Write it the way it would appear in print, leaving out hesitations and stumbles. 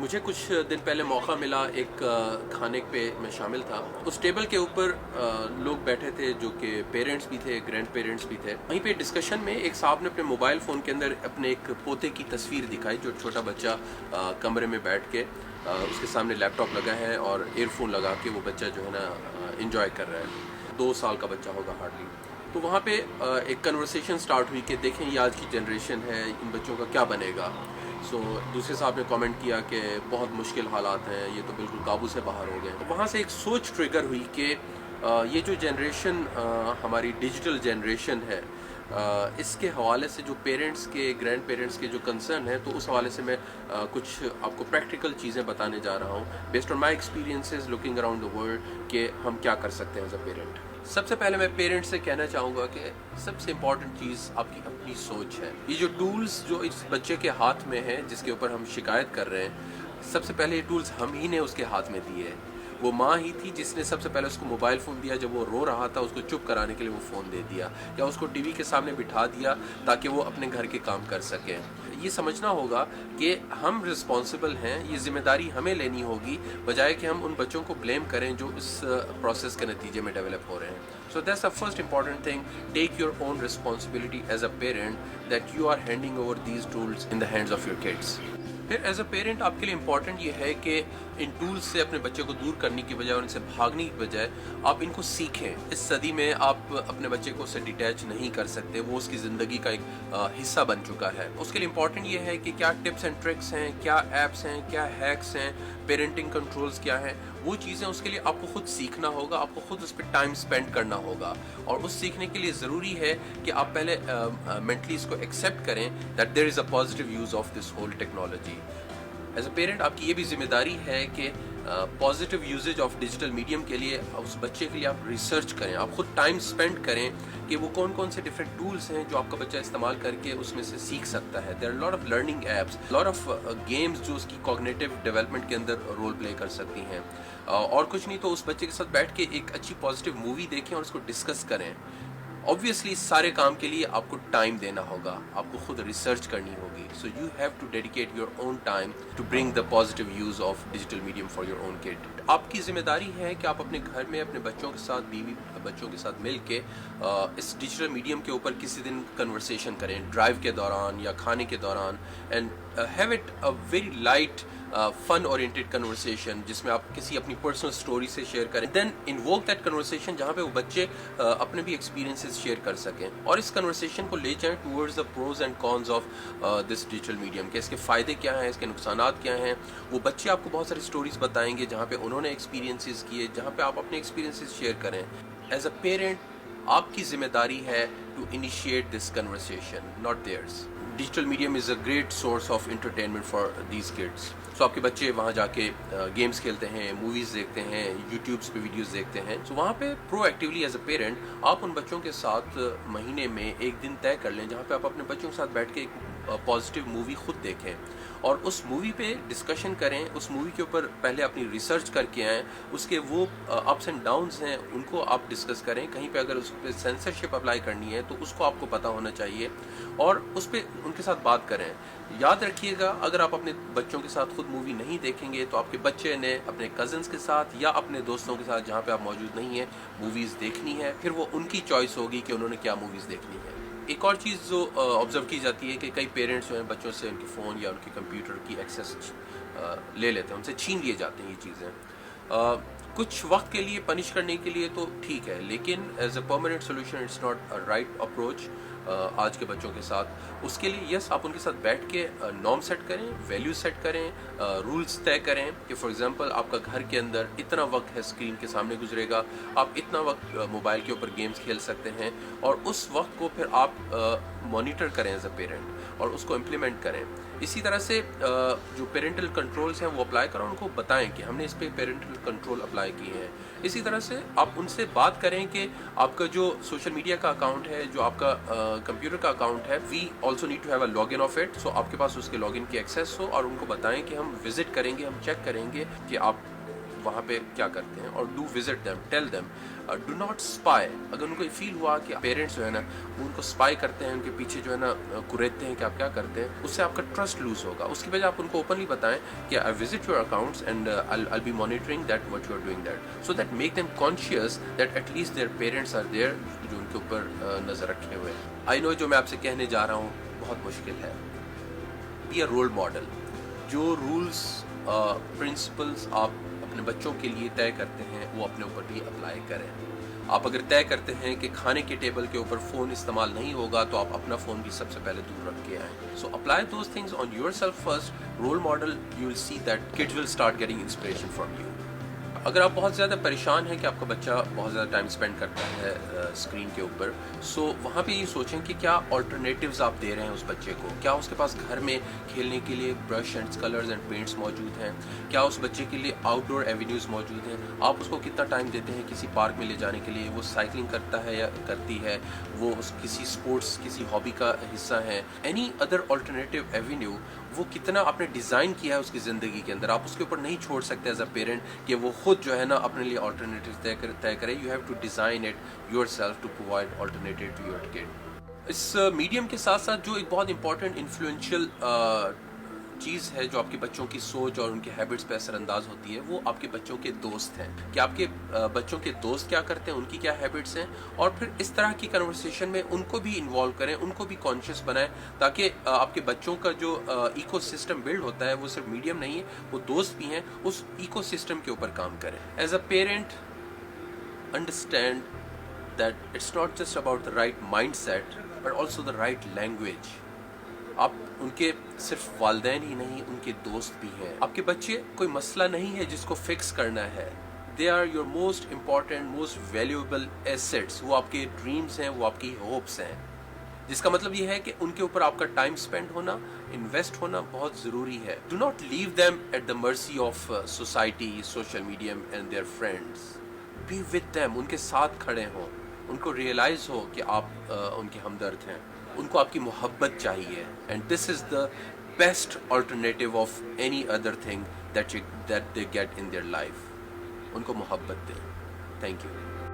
مجھے کچھ دن پہلے موقع ملا ایک کھانے پہ میں شامل تھا. اس ٹیبل کے اوپر لوگ بیٹھے تھے جو کہ پیرنٹس بھی تھے, گرینڈ پیرنٹس بھی تھے. وہیں پہ ڈسکشن میں ایک صاحب نے اپنے موبائل فون کے اندر اپنے ایک پوتے کی تصویر دکھائی جو چھوٹا بچہ کمرے میں بیٹھ کے اس کے سامنے لیپ ٹاپ لگا ہے اور ایئر فون لگا کے وہ بچہ جو ہے نا انجوائے کر رہا ہے. 2 سال کا بچہ ہوگا ہارڈلی. تو وہاں پہ ایک کنورسیشن سٹارٹ ہوئی کہ دیکھیں یہ آج کی جنریشن ہے, ان بچوں کا کیا بنے گا. دوسرے صاحب نے کامنٹ کیا کہ بہت مشکل حالات ہیں, یہ تو بالکل قابو سے باہر ہو گئے. وہاں سے ایک سوچ ٹریگر ہوئی کہ یہ جو جنریشن ہماری ڈیجیٹل جنریشن ہے, اس کے حوالے سے جو پیرنٹس کے, گرینڈ پیرنٹس کے جو کنسرن ہے, تو اس حوالے سے میں کچھ آپ کو پریکٹیکل چیزیں بتانے جا رہا ہوں based on my experiences looking around the world کہ ہم کیا کر سکتے ہیں ایز اے پیرنٹ. سب سے پہلے میں پیرنٹ سے کہنا چاہوں گا کہ سب سے امپورٹنٹ چیز آپ کی اپنی سوچ ہے. یہ جو ٹولز جو اس بچے کے ہاتھ میں ہیں جس کے اوپر ہم شکایت کر رہے ہیں, سب سے پہلے یہ ٹولز ہم ہی نے اس کے ہاتھ میں دیے. وہ ماں ہی تھی جس نے سب سے پہلے اس کو موبائل فون دیا. جب وہ رو رہا تھا اس کو چپ کرانے کے لیے وہ فون دے دیا, یا اس کو ٹی وی کے سامنے بٹھا دیا تاکہ وہ اپنے گھر کے کام کر سکیں. یہ سمجھنا ہوگا کہ ہم رسپانسبل ہیں, یہ ذمہ داری ہمیں لینی ہوگی بجائے کہ ہم ان بچوں کو بلیم کریں جو اس پروسیس کے نتیجے میں ڈیولپ ہو رہے ہیں. So that's the first important thing. Take your own responsibility as a parent that you are handing over these tools in the hands of your kids. پھر ایز اے پیرنٹ آپ کے لیے important یہ ہے کہ ان tools سے اپنے بچے کو دور کرنے کی بجائے, ان سے بھاگنے کی بجائے آپ ان کو سیکھیں. اس صدی میں آپ اپنے بچے کو اس سے ڈیٹیچ نہیں کر سکتے, وہ اس کی زندگی کا ایک حصہ بن چکا ہے. اس کے لیے امپورٹنٹ یہ ہے کہ کیا ٹپس اینڈ ٹرکس ہیں, کیا ایپس ہیں, کیا ہیکس ہیں, پیرنٹنگ کنٹرولز کیا ہیں. وہ چیزیں اس کے لیے آپ کو خود سیکھنا ہوگا, آپ کو خود اس پہ ٹائم اسپینڈ کرنا ہوگا. اور اس سیکھنے کے لیے ضروری ہے کہ آپ پہلے مینٹلی اس کو ایکسیپٹ کریں that there is a positive use of this whole technology. As a parent آپ کی یہ بھی ذمہ داری ہے کہ positive usage of digital medium کے لیے اس بچے کے لیے آپ ریسرچ کریں, آپ خود ٹائم اسپینڈ کریں کہ وہ کون کون سے ڈفرینٹ ٹولز ہیں جو آپ کا بچہ استعمال کر کے اس میں سے سیکھ سکتا ہے. There are lot of learning apps, lot of games جو اس کی کوگنیٹیو ڈیولپمنٹ کے اندر رول پلے کر سکتی ہیں. اور کچھ نہیں تو اس بچے کے ساتھ بیٹھ کے ایک اچھی پازیٹیو مووی دیکھیں اور اس کو ڈسکس کریں. Obviously اس سارے کام کے لیے آپ کو ٹائم دینا ہوگا, آپ کو خود ریسرچ کرنی ہوگی. So you have to dedicate your own time to bring the positive use of digital medium for your own kid. آپ کی ذمہ داری ہے کہ آپ اپنے گھر میں اپنے بچوں کے ساتھ, بیوی بچوں کے ساتھ مل کے اس ڈیجیٹل میڈیم کے اوپر کسی دن کنورسیشن کریں, ڈرائیو کے دوران یا کھانے کے دوران, and have it a very light fun oriented conversation جس میں آپ کسی اپنی پرسنل اسٹوری سے شیئر کریں. دین انووک دیٹ کنورسیشن جہاں پہ وہ بچے اپنے بھی ایکسپیرینسز شیئر کر سکیں, اور اس کنورسیشن کو لے جائیں towards the pros and cons of this digital medium, کہ اس کے فائدے کیا ہیں, اس کے نقصانات کیا ہیں. وہ بچے آپ کو بہت ساری اسٹوریز بتائیں گے جہاں پہ انہوں نے ایکسپیرینسز کیے, جہاں پہ آپ اپنے ایکسپیرینسز شیئر کریں. ایز اے پیرنٹ آپ کی ذمہ داری ہے to initiate this conversation, not theirs. Digital medium is a great source of entertainment for these kids. So آپ کے بچے وہاں جا کے گیمز کھیلتے ہیں, موویز دیکھتے ہیں, یوٹیوبس پہ ویڈیوز دیکھتے ہیں. سو وہاں پہ پرو ایکٹیولی ایز اے پیرنٹ آپ ان بچوں کے ساتھ مہینے میں ایک دن طے کر لیں جہاں پہ آپ اپنے بچوں کے ساتھ بیٹھ کے ایک پازیٹیو مووی خود دیکھیں اور اس مووی پہ ڈسکشن کریں. اس مووی کے اوپر پہلے اپنی ریسرچ کر کے آئیں, اس کے وہ اپس اینڈ ڈاؤنز ہیں ان کو آپ ڈسکس کریں. کہیں پہ اگر اس پہ سینسرشپ اپلائی کرنی ہے تو اس کو آپ کو پتہ ہونا چاہیے اور اس پہ ان کے ساتھ بات کریں. یاد رکھیے گا اگر آپ اپنے بچوں کے ساتھ خود مووی نہیں دیکھیں گے تو آپ کے بچے نے اپنے کزنس کے ساتھ یا اپنے دوستوں کے ساتھ جہاں پہ آپ موجود نہیں ہیں موویز دیکھنی ہے. پھر وہ ان کی چوائس ہوگی کہ انہوں نے کیا موویز دیکھنی ہے. ایک اور چیز جو آبزرو کی جاتی ہے کہ کئی پیرنٹس جو ہیں بچوں سے ان کے فون یا ان کے کمپیوٹر کی ایکسیس لے لیتے ہیں, ان سے چھین لیے جاتے ہیں یہ چیزیں. کچھ وقت کے لیے پنش کرنے کے لیے تو ٹھیک ہے, لیکن as a permanent solution it's not right approach آج کے بچوں کے ساتھ. اس کے لیے یس آپ ان کے ساتھ بیٹھ کے نارم سیٹ کریں, ویلیو سیٹ کریں, رولز طے کریں کہ فار ایگزامپل آپ کا گھر کے اندر اتنا وقت ہے اسکرین کے سامنے گزرے گا, آپ اتنا وقت موبائل کے اوپر گیمز کھیل سکتے ہیں, اور اس وقت کو پھر آپ مانیٹر کریں ایز اے پیرنٹ اور اس کو امپلیمنٹ کریں. اسی طرح سے جو پیرنٹل کنٹرولز ہیں وہ اپلائی کریں, ان کو بتائیں کہ ہم نے اس پہ پیرنٹل کنٹرول اپلائی کیے ہیں. اسی طرح سے آپ ان سے بات کریں کہ آپ کا جو سوشل میڈیا کا اکاؤنٹ ہے, جو آپ کا کمپیوٹر کا اکاؤنٹ ہے, we also need to have a log in of it. So آپ کے پاس اس کے لاگ ان کی ایکسیس ہو, اور ان کو بتائیں کہ ہم وزٹ کریں گے, ہم چیک کریں گے کہ آپ وہاں پہ کیا کرتے ہیں, اور do visit them, tell them, do not spy. اگر ان کو یہ فیل ہوا کہ پیرنٹس جو ہے نا وہ ان کو اسپائی کرتے ہیں, ان کے پیچھے جو ہے نا کریدتے ہیں کہ آپ کیا کرتے ہیں, اس سے آپ کا ٹرسٹ لوز ہوگا. اس کی وجہ آپ ان کو اوپنلی بتائیں کہ I visit your accounts and I'll be monitoring that what you are doing that, so that make them conscious that at least their parents are there جو ان کے اوپر نظر رکھے ہوئے. I know جو میں آپ سے کہنے جا رہا ہوں بہت مشکل ہے. be a role model. جو رولز پرنسپلز آپ اپنے بچوں کے لیے طے کرتے ہیں وہ اپنے اوپر بھی اپلائی کریں. آپ اگر طے کرتے ہیں کہ کھانے کے ٹیبل کے اوپر فون استعمال نہیں ہوگا تو آپ اپنا فون بھی سب سے پہلے دور رکھ کے آئیں. So apply those things on yourself first. Role model, you will see that kids will start getting inspiration from you. اگر آپ بہت زیادہ پریشان ہیں کہ آپ کا بچہ بہت زیادہ ٹائم اسپینڈ کرتا ہے اسکرین کے اوپر, سو وہاں پہ یہ سوچیں کہ کیا آلٹرنیٹیوز آپ دے رہے ہیں اس بچے کو. کیا اس کے پاس گھر میں کھیلنے کے لیے brush and colours and paints موجود ہیں؟ کیا اس بچے کے لیے آؤٹ ڈور ایونیوز موجود ہیں؟ آپ اس کو کتنا ٹائم دیتے ہیں کسی پارک میں لے جانے کے لیے؟ وہ سائیکلنگ کرتا ہے یا کرتی ہے؟ وہ کسی اسپورٹس, کسی ہابی کا حصہ ہے؟ اینی ادر آلٹرنیٹیو ایونیو وہ کتنا آپ نے ڈیزائن کیا ہے اس کی زندگی کے اندر. آپ اس کے اوپر نہیں چھوڑ سکتے ایز اے پیرنٹ کہ وہ خود جو ہے نا اپنے لیے آلٹرنیٹیو طے کرے. You have to design it yourself to provide alternative to your kid. اس میڈیم کے ساتھ ساتھ جو ایک بہت امپورٹنٹ انفلوئنشیل چیز ہے جو آپ کے بچوں کی سوچ اور ان کے ہیبٹس پہ اثر انداز ہوتی ہے, وہ آپ کے بچوں کے دوست ہیں. کہ آپ کے بچوں کے دوست کیا کرتے ہیں, ان کی کیا ہیبٹس ہیں, اور پھر اس طرح کی کنورسیشن میں ان کو بھی انوالو کریں, ان کو بھی کانشیس بنائیں, تاکہ آپ کے بچوں کا جو ایکو سسٹم بلڈ ہوتا ہے وہ صرف میڈیم نہیں ہے, وہ دوست بھی ہیں, اس ایکو سسٹم کے اوپر کام کریں. As a parent understand that it's not just about the right mindset but also the right language. آپ ان کے صرف والدین ہی نہیں, ان کے دوست بھی ہیں. آپ کے بچے کوئی مسئلہ نہیں ہے جس کو فکس کرنا ہے. They are your most important, most valuable assets. وہ آپ کے ڈریمز ہیں, وہ آپ کی ہوپس ہیں, جس کا مطلب یہ ہے کہ ان کے اوپر آپ کا ٹائم اسپینڈ ہونا, انویسٹ ہونا بہت ضروری ہے. Do not leave them at the mercy of society, social media and their friends. Be with them, ان کے ساتھ کھڑے ہوں, ان کو ریئلائز ہو کہ آپ ان کے ہمدرد ہیں, ان کو آپ کی محبت چاہیے. And this is the best alternative of any other thing that they get in their life. ان کو محبت دیں. Thank you.